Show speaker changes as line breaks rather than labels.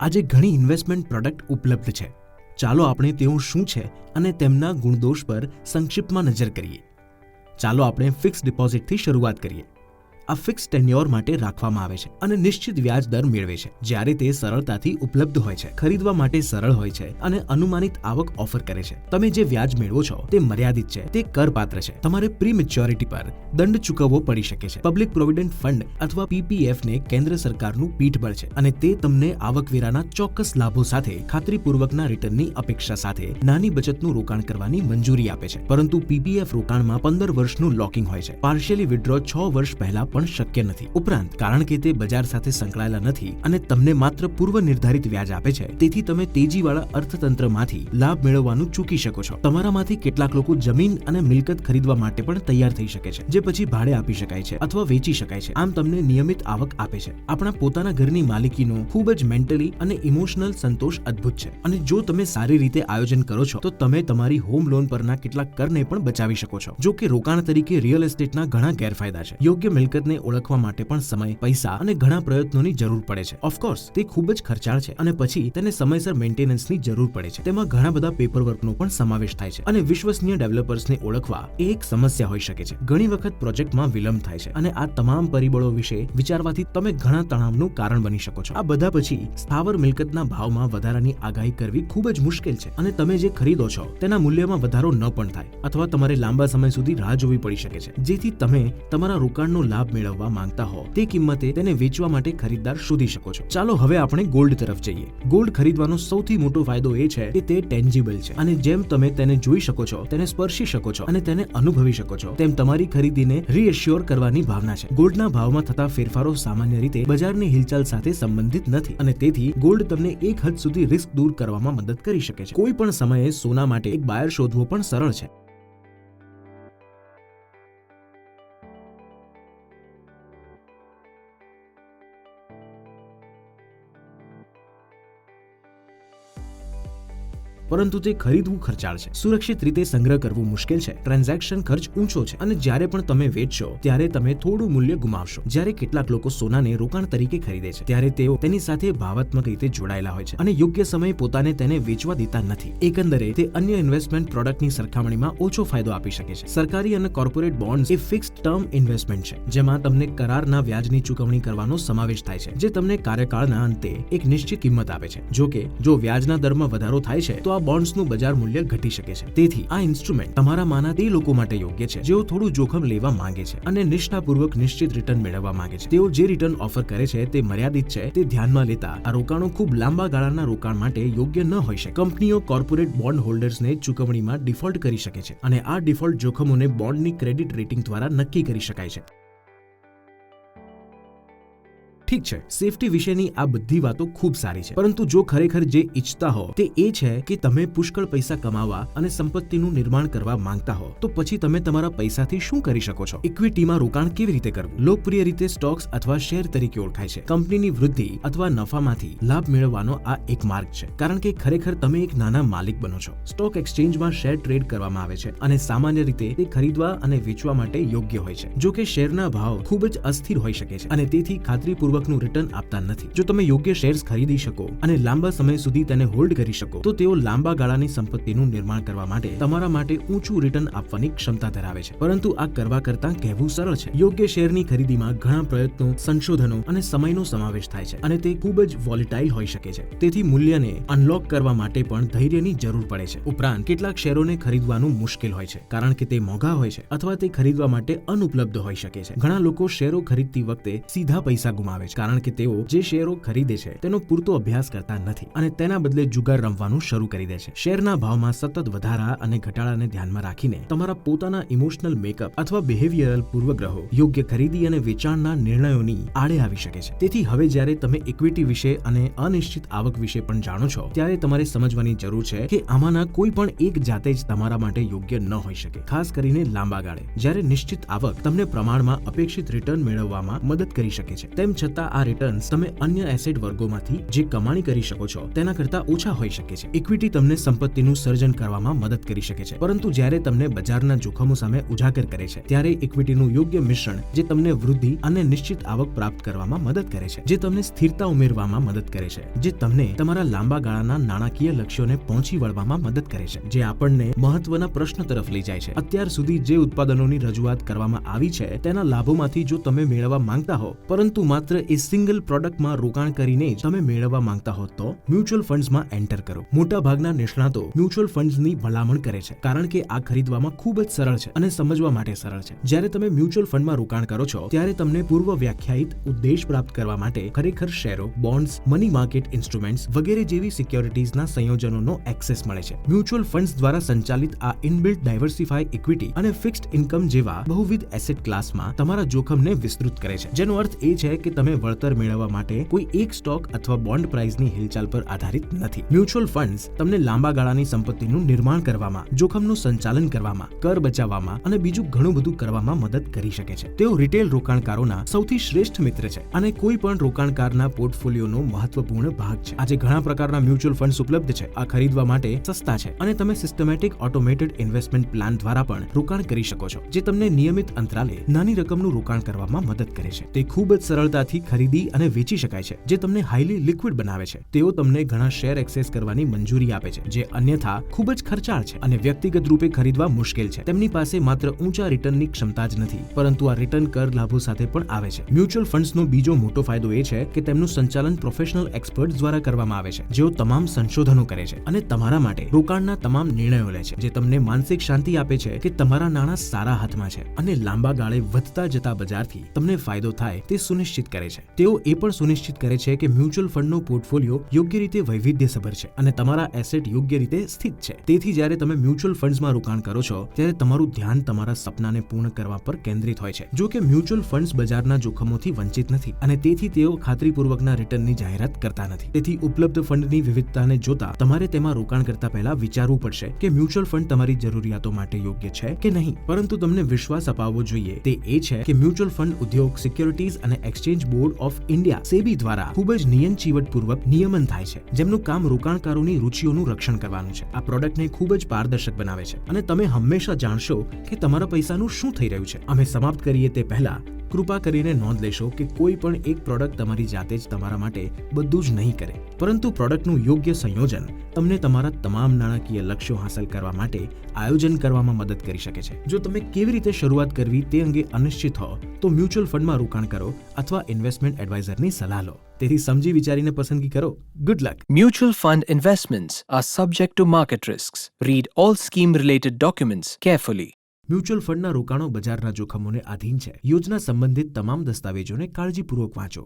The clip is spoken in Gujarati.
આજે ઘણી ઇન્વેસ્ટમેન્ટ પ્રોડક્ટ ઉપલબ્ધ છે. ચાલો આપણે તેઓ શું છે અને તેમના ગુણદોષ પર સંક્ષિપ્તમાં નજર કરીએ. ચાલો આપણે ફિક્સ ડિપોઝિટથી શરૂઆત કરીએ. આ ફિક્સ ટેન્યોર માટે રાખવામાં આવે છે અને નિશ્ચિત વ્યાજ દર મેળવે છે જ્યારે તે સરળતાથી ઉપલબ્ધ હોય છે, ખરીદવા માટે સરળ હોય છે અને અનુમાનિત આવક ઓફર કરે છે. તમે જે વ્યાજ મેળવો છો તે મર્યાદિત છે, તે કરપાત્ર છે. તમારે પ્રી મેચ્યોરિટી પર દંડ ચૂકવવો પડી શકે છે. પબ્લિક પ્રોવિડન્ટ ફંડ અથવા પીપીએફ ને કેન્દ્ર સરકારનું પીઠબળ છે અને તે તમને આવકવેરાના ચોક્કસ લાભો સાથે ખાતરીપૂર્વકના રિટર્નની અપેક્ષા સાથે નાની બચતનું રોકાણ કરવાની મંજૂરી આપે છે. પરંતુ પીપીએફ રોકાણમાં 15 વર્ષનું લોકિંગ હોય છે. પાર્શિયલી વિથડ્રો 6 વર્ષ પહેલા પણ શક્ય નથી. ઉપરાંત કારણ કે તે બજાર સાથે સંકળાયેલા નથી અને તમને માત્ર પૂર્વ નિર્ધારિત વ્યાજ આપે છે, તેથી તમે તેજીવાળા અર્થતંત્રમાંથી લાભ મેળવવાનું ચૂકી શકો છો. તમારામાંથી કેટલાક લોકો જમીન અને મિલકત ખરીદવા માટે પણ તૈયાર થઈ શકે છે, જે પછી ભાડે આપી શકાય છે અથવા વેચી શકાય છે. આમ તમને નિયમિત આવક આપે છે. આપણા પોતાના ઘરની માલિકીનો ખૂબ જ મેન્ટલી અને ઇમોશનલ સંતોષ અદ્ભુત છે. અને જો તમે સારી રીતે આયોજન કરો છો તો તમે તમારી હોમ લોન પરના કેટલાક કરને પણ બચાવી શકો છો. જો કે રોકાણ તરીકે રિયલ એસ્ટેટના ઘણા ગેરફાયદા છે. યોગ્ય મિલકતને ઓળખવા માટે પણ સમય, પૈસા અને ઘણા પ્રયત્નોની જરૂર પડે છે. ઓફકોર્સ તે ખૂબ જ ખર્ચાળ છે અને પછી તેને સમયસર મેન્ટેનન્સની જરૂર પડે છે. તેમાં ઘણા બધા પેપરવર્કનો પણ સમાવેશ થાય છે અને વિશ્વસનીય ડેવલપર્સને ઓળખવા એ એક સમસ્યા હોઈ શકે છે. ઘણી વખત પ્રોજેક્ટમાં વિલંબ થાય છે અને આ તમામ પરિબળો વિશે વિચારવાથી તમે ઘણા તણાવનું કારણ બની શકો છો. આ બધા પછી સ્થાવર મિલકતના ભાવમાં વધારાની આગાહી કરવી ખૂબ જ મુશ્કેલ છે અને તમે જે ખરીદો છો તેના મૂલ્યમાં વધારો ન પણ થાય અથવા તમારે લાંબા સમય સુધી રાહ જોવી પડી શકે છે. જેથી તમે તમારા રોકાણનો લાભ મેળવવા માંગતા હો તે કિંમતે તેને વેચવા માટે ખરીદદાર શોધી શકો છો. ચાલો હવે આપણે ગોલ્ડ તરફ જઈએ. ગોલ્ડ ખરીદવાનો સૌથી મોટો ફાયદો એ છે કે તે ટેન્જિબલ છે અને જેમ તમે તેને જોઈ શકો છો, તેને સ્પર્શી શકો છો અને તેને અનુભવી શકો છો, તેમ તમારી ખરીદીને રીએશ્યોર કરવાની ભાવના છે. ગોલ્ડના ભાવમાં થતા ફેરફારો સામાન્ય રીતે બજારની હિલચાલ સાથે સંબંધિત નથી અને તેથી ગોલ્ડ તમને એક હદ સુધી રિસ્ક દૂર કરવામાં મદદ કરી શકે છે. કોઈ પણ સમયે સોના માટે એક બાયર શોધવો પણ સરળ છે. પરંતુ તે ખરીદવું ખર્ચાળ છે. સુરક્ષિત રીતે સંગ્રહ કરવું મુશ્કેલ છે. ટ્રાન્ઝેક્શન ખર્ચ ઊંચો છે અને જ્યારે પણ તમે વેચશો ત્યારે તમે થોડું મૂલ્ય ગુમાવશો. જ્યારે કેટલાક લોકો સોનાને રોકાણ તરીકે ખરીદે છે ત્યારે તેઓ તેની સાથે ભાવનાત્મક રીતે જોડાયેલા હોય છે અને યોગ્ય સમયે પોતાને તેને વેચવા દેતા નથી. એકંદરે તે અન્ય ઇન્વેસ્ટમેન્ટ પ્રોડક્ટની સરખામણીમાં ઓછો ફાયદો આપી શકે છે. સરકારી અને કોર્પોરેટ બોન્ડ્સ એ ફિક્સ્ડ ટર્મ ઇન્વેસ્ટમેન્ટ છે, જેમાં તમને કરારના વ્યાજની ચૂકવણી કરવાનો સમાવેશ થાય છે, જે તમને કાર્યકાળના અંતે એક નિશ્ચિત કિંમત આપે છે. જો કે જો વ્યાજના દરમાં વધારો થાય છે તો બોન્ડ્સનું બજાર મૂલ્ય ઘટી શકે છે. તેથી આ ઇન્સ્ટ્રુમેન્ટ તમારામાંના તે લોકો માટે યોગ્ય છે જેઓ થોડું જોખમ લેવા માંગે છે અને નિષ્ઠાપૂર્વક નિશ્ચિત રિટર્ન મેળવવા માંગે છે. તેઓ જે રિટર્ન ઓફર કરે છે તે મર્યાદિત છે તે ધ્યાનમાં લેતા આ રોકાણો ખૂબ લાંબા ગાળાના રોકાણ માટે યોગ્ય ન હોઈ શકે. કંપનીઓ કોર્પોરેટ બોન્ડ હોલ્ડર્સને ચૂકવણીમાં ડિફોલ્ટ કરી શકે છે અને આ ડિફોલ્ટ જોખમોને બોન્ડની ક્રેડિટ રેટિંગ દ્વારા નક્કી કરી શકાય છે. ઠીક છે, સેફટી વિશેની આ બધી વાતો ખૂબ સારી છે, પરંતુ જો ખરેખર જે ઈચ્છતા હો તે એ છે કે તમે પુષ્કળ પૈસા કમાવા અને સંપત્તિનું નિર્માણ કરવા માંગતા હો, તો પછી તમે તમારા પૈસાથી શું કરી શકો છો? ઇક્વિટીમાં રોકાણ કેવી રીતે કરવું? લોકપ્રિય રીતે સ્ટોક્સ અથવા શેર તરીકે ઓળખાય છે. કંપનીની વૃદ્ધિ અથવા નફામાંથી લાભ મેળવવાનો આ એક માર્ગ છે, કારણ કે ખરેખર તમે એક નાના માલિક બનો છો. સ્ટોક એક્સચેન્જમાં શેર ટ્રેડ કરવામાં આવે છે અને સામાન્ય રીતે તે ખરીદવા અને વેચવા માટે યોગ્ય હોય છે. જો કે શેરના ભાવ ખૂબ જ અસ્થિર હોઈ શકે છે અને તેથી ખાતરીપૂર્વક નું રિટર્ન આપતા નથી. જો તમે યોગ્ય શેર્સ ખરીદી શકો અને લાંબા સમય સુધી તેને હોલ્ડ કરી શકો તો તેઓ લાંબા ગાળાની સંપત્તિનું નિર્માણ કરવા માટે તમારા માટે ઊંચું રિટર્ન આપવાની ક્ષમતા ધરાવે છે. પરંતુ આ કરવા કરતાં કહેવું સરળ છે. યોગ્ય શેરની ખરીદીમાં ઘણા પ્રયત્નો, સંશોધનો અને સમયનો સમાવેશ થાય છે અને તે ખૂબ જ વોલેટાઇલ હોઈ શકે છે. તેથી મૂલ્યને અનલોક કરવા માટે પણ ધૈર્યની જરૂર પડે છે. ઉપરાંત કેટલાક શેરોને ખરીદવાનું મુશ્કેલ હોય છે કારણ કે તે મોંઘા હોય છે અથવા તે ખરીદવા માટે અનુપલબ્ધ હોઈ શકે છે. ઘણા લોકો શેરો ખરીદતી વખતે સીધા પૈસા ગુમાવે છે કારણ કે તેઓ જે શેરો ખરીદે છે તેનો પૂરતો અભ્યાસ કરતા નથી અને તેના બદલે જુગાર રમવાનું શરૂ કરી દે છે. શેરના ભાવમાં સતત વધારા અને ઘટાડાને ધ્યાનમાં રાખીને તમારા પોતાના ઇમોશનલ મેકઅપ અથવા બિહેવિયરલ પૂર્વગ્રહો યોગ્ય ખરીદી અને વેચાણના નિર્ણયોની આડે આવી શકે છે. તેથી હવે જ્યારે તમે ઇક્વિટી વિશે અને અનિશ્ચિત આવક વિશે પણ જાણો છો ત્યારે તમારે સમજવાની જરૂર છે કે આમાંના કોઈ પણ એક જાતે જ તમારા માટે યોગ્ય ન હોઈ શકે, ખાસ કરીને લાંબા ગાળે. જ્યારે નિશ્ચિત આવક તમને પ્રમાણમાં અપેક્ષિત રિટર્ન મેળવવામાં મદદ કરી શકે છે, તેમ છતાં છતાં આ રિટર્ન્સ તમે અન્ય એસેટ વર્ગોમાંથી જે કમાણી કરી શકો છો તેના કરતા ઓછા હોઈ શકે છે. ઇક્વિટી તમને સંપત્તિનું સર્જન કરવામાં મદદ કરી શકે છે, પરંતુ જ્યારે તમને બજારના જોખમો સામે ઉજાગર કરે છે ત્યારે ઇક્વિટીનું યોગ્ય મિશ્રણ જે તમને વૃદ્ધિ અને નિશ્ચિત આવક પ્રાપ્ત કરવામાં મદદ કરે છે, જે તમને સ્થિરતા ઉમેરવામાં મદદ કરે છે, જે તમને તમારા લાંબા ગાળાના નાણાકીય લક્ષ્યોને પહોંચી વળવામાં મદદ કરે છે, જે આપણને મહત્વના પ્રશ્ન તરફ લઈ જાય છે. અત્યાર સુધી જે ઉત્પાદનોની રજૂઆત કરવામાં આવી છે તેના લાભોમાંથી જો તમે મેળવવા માંગતા હો, પરંતુ માત્ર એ સિંગલ પ્રોડક્ટમાં રોકાણ કરીને જ તમે મેળવવા માંગતા હો, તો મ્યુચ્યુઅલ ફંડ્સમાં એન્ટર કરો. મોટા ભાગના નિષ્ણાતો મ્યુચ્યુઅલ ફંડ્સની ભલામણ કરે છે કારણ કે આ ખરીદવામાં ખૂબ જ સરળ છે અને સમજવા માટે સરળ છે. જ્યારે તમે મ્યુચ્યુઅલ ફંડમાં રોકાણ કરો છો ત્યારે તમને પૂર્વ વ્યાખ્યાયિત ઉદ્દેશ પ્રાપ્ત કરવા માટે ખરેખર શેરો, બોન્ડ્સ, મની માર્કેટ ઇન્સ્ટ્રુમેન્ટ્સ વગેરે જેવી સિક્યોરિટીઝના સંયોજનોનો એક્સેસ મળે છે. મ્યુચ્યુઅલ ફંડ્સ દ્વારા સંચાલિત આ ઇનબિલ્ટ ડાયવર્સિફાઈ ઇક્વિટી અને ફિક્સ્ડ ઇન્કમ જેવા બહુવિધ એસેટ ક્લાસમાં તમારા જોખમને વિસ્તૃત કરે છે, જેનો અર્થ એ છે કે તમે વળતર મેળવવા માટે કોઈ એક સ્ટોક અથવા બોન્ડ પ્રાઇસની હિલચાલ પર આધારિત નથી. મ્યુચ્યુઅલ ફંડ્સ તમને લાંબા ગાળાની સંપત્તિનું નિર્માણ કરવામાં, જોખમનું સંચાલન કરવામાં, કર બચાવવામાં અને બીજું ઘણું બધું કરવામાં મદદ કરી શકે છે. તેઓ રિટેલ રોકાણકારોના સૌથી શ્રેષ્ઠ મિત્ર છે અને કોઈ પણ રોકાણકારના પોર્ટફોલિયોનો મહત્વપૂર્ણ ભાગ છે. આજે ઘણા પ્રકારના મ્યુચ્યુઅલ ફંડ્સ ઉપલબ્ધ છે. આ ખરીદવા માટે સસ્તા છે અને તમે સિસ્ટમેટિક ઓટોમેટેડ ઇન્વેસ્ટમેન્ટ પ્લાન દ્વારા પણ રોકાણ કરી શકો છો, જે તમને નિયમિત અંતરાલે નાની રકમનું રોકાણ કરવામાં મદદ કરે છે. તે ખૂબ જ સરળતાથી ખરીદી અને વેચી શકાય છે, જે તમને હાઈલી લિક્વિડ બનાવે છે. તેઓ તમને ઘણા શેર એક્સેસ કરવાની મંજૂરી આપે છે, જે અન્યથા ખૂબ જ ખર્ચાળ છે અને વ્યક્તિગત રૂપે ખરીદવા મુશ્કેલ છે. તેમની પાસે માત્ર ઊંચા રિટર્નની ક્ષમતા જ નથી, પરંતુ આ રિટર્ન કર લાભો સાથે પણ આવે છે. મ્યુચ્યુઅલ ફંડ્સનો બીજો મોટો ફાયદો એ છે કે તેમનું સંચાલન પ્રોફેશનલ એક્સપર્ટ્સ દ્વારા કરવામાં આવે છે, જેઓ તમામ સંશોધનો કરે છે અને તમારા માટે રોકાણના તમામ નિર્ણયો લે છે, જે તમને માનસિક શાંતિ આપે છે કે તમારા નાણાં સારા હાથમાં છે અને લાંબા ગાળે વધતા જતા બજારથી તમને ફાયદો થાય તે સુનિશ્ચિત કરે છે. તેઓ એ પણ સુનિશ્ચિત કરે છે કે મ્યુચ્યુઅલ ફંડનો પોર્ટફોલિયો યોગ્ય રીતે વૈવિધ્યસભર છે અને તમારા એસેટ યોગ્ય રીતે સ્થિત છે. તેથી જ્યારે તમે મ્યુચ્યુઅલ ફંડ્સમાં રોકાણ કરો છો ત્યારે તમારું ધ્યાન તમારા સપનાને પૂર્ણ કરવા પર કેન્દ્રિત હોય છે. જો કે મ્યુચ્યુઅલ ફંડ્સ બજારના જોખમોથી વંચિત નથી અને તેથી તેઓ ખાતરીપૂર્વકના રિટર્નની જાહેરાત કરતા નથી. તેથી ઉપલબ્ધ ફંડની વિવિધતાને જોતા તમારે તેમાં રોકાણ કરતા પહેલા વિચારવું પડશે કે મ્યુચ્યુઅલ ફંડ તમારી જરૂરિયાતો માટે યોગ્ય છે કે નહીં. પરંતુ તમને વિશ્વાસ અપાવવો જોઈએ તે એ છે કે મ્યુચ્યુઅલ ફંડ ઉદ્યોગ સિક્યોરિટીઝ અને exchange board of India SEBI દ્વારા ખૂબ જ નિયમનચીવટપૂર્વક નિયમન થાય છે, જેમનું કામ રોકાણકારોની રુચિઓનું રક્ષણ કરવાનું છે. આ પ્રોડક્ટને ખૂબ જ પારદર્શક બનાવે છે અને તમે હંમેશા જાણશો કે તમારા પૈસાનું શું થઈ રહ્યું છે. અમે સમાપ્ત કરીએ તે પહેલા કૃપા કરીને નોંધ લેશો કે કોઈ પણ એક પ્રોડક્ટ તમારી જાતે જ તમારા માટે બધું જ નહીં કરે, પરંતુ પ્રોડક્ટનું યોગ્ય સંયોજન તમને તમારા તમામ નાણાકીય લક્ષ્યો હાંસલ કરવા માટે આયોજન કરવામાં મદદ કરી શકે છે. જો તમે કેવી રીતે શરૂઆત કરવી તે અંગે અનિશ્ચિત હો તો મ્યુચ્યુઅલ ફંડમાં રોકાણ કરો અથવા ઇન્વેસ્ટમેન્ટ એડવાઇઝરની સલાહ લો. તેથી સમજી વિચારીને પસંદગી કરો. Good luck.
Mutual fund investments are subject to market risks. Read all scheme-related documents carefully.
Mutual ફંડના રોકાણો બજારના જોખમોને આધીન છે. યોજના સંબંધિત તમામ દસ્તાવેજોને કાળજીપૂર્વક વાંચો.